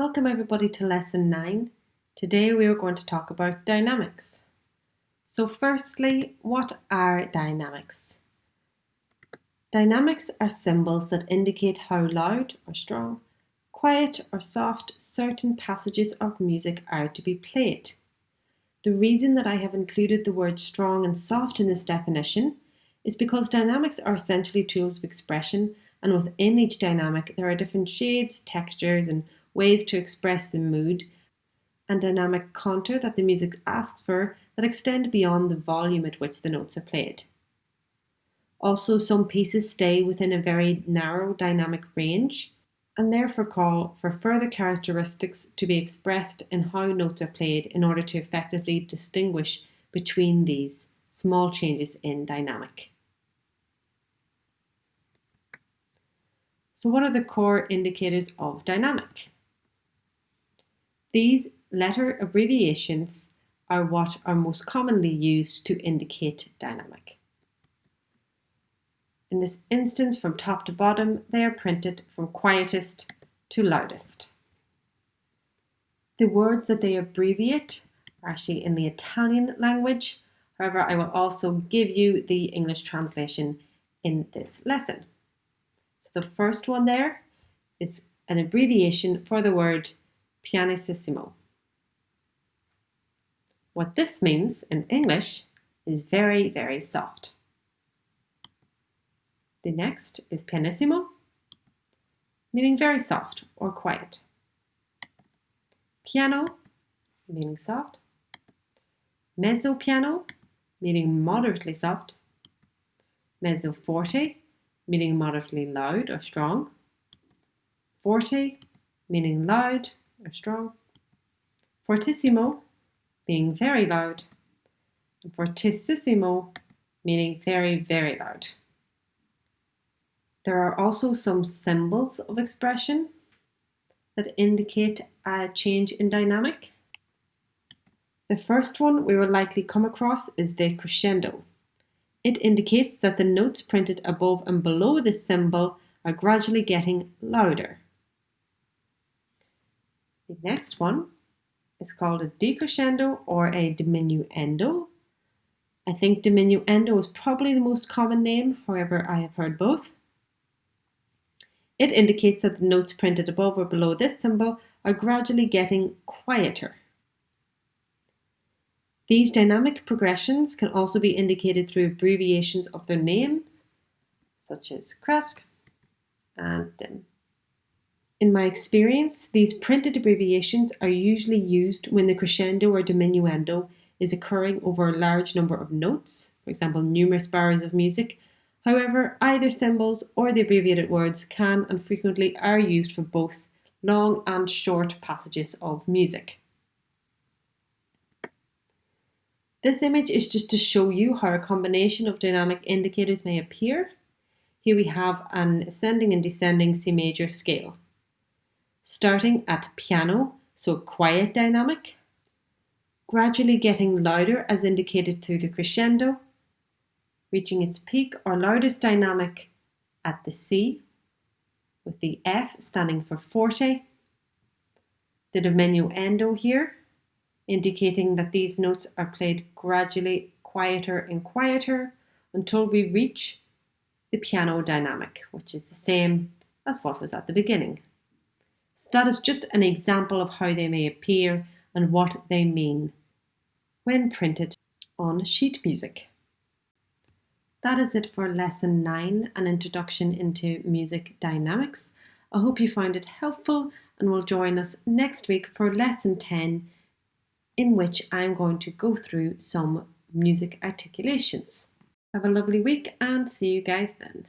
Welcome everybody to lesson 9. Today we are going to talk about dynamics. So firstly, what are dynamics? Dynamics are symbols that indicate how loud or strong, quiet or soft certain passages of music are to be played. The reason that I have included the words strong and soft in this definition is because dynamics are essentially tools of expression, and within each dynamic there are different shades, textures and ways to express the mood and dynamic contour that the music asks for that extend beyond the volume at which the notes are played. Also, some pieces stay within a very narrow dynamic range and therefore call for further characteristics to be expressed in how notes are played in order to effectively distinguish between these small changes in dynamic. So what are the core indicators of dynamic? These letter abbreviations are what are most commonly used to indicate dynamic. In this instance, from top to bottom, they are printed from quietest to loudest. The words that they abbreviate are actually in the Italian language. However, I will also give you the English translation in this lesson. So the first one there is an abbreviation for the word pianissimo. What this means in English is very, very soft. The next is pianissimo, meaning very soft or quiet. Piano, meaning soft. Mezzo piano, meaning moderately soft. Mezzo forte, meaning moderately loud or strong. Forte, meaning loud or strong. Fortissimo, being very loud. And fortissimo, meaning very, very loud. There are also some symbols of expression that indicate a change in dynamic. The first one we will likely come across is the crescendo. It indicates that the notes printed above and below this symbol are gradually getting louder. The next one is called a decrescendo or a diminuendo. I think diminuendo is probably the most common name, however I have heard both. It indicates that the notes printed above or below this symbol are gradually getting quieter. These dynamic progressions can also be indicated through abbreviations of their names, such as Kresk and Dim. In my experience, these printed abbreviations are usually used when the crescendo or diminuendo is occurring over a large number of notes, for example, numerous bars of music. However, either symbols or the abbreviated words can and frequently are used for both long and short passages of music. This image is just to show you how a combination of dynamic indicators may appear. Here we have an ascending and descending C major scale. Starting at piano, so quiet dynamic, gradually getting louder as indicated through the crescendo, reaching its peak or loudest dynamic at the C, with the F standing for forte, the diminuendo here, indicating that these notes are played gradually quieter and quieter until we reach the piano dynamic, which is the same as what was at the beginning. So that is just an example of how they may appear and what they mean when printed on sheet music. That is it for lesson 9, an introduction into music dynamics. I hope you found it helpful and will join us next week for lesson 10, in which I'm going to go through some music articulations. Have a lovely week and see you guys then.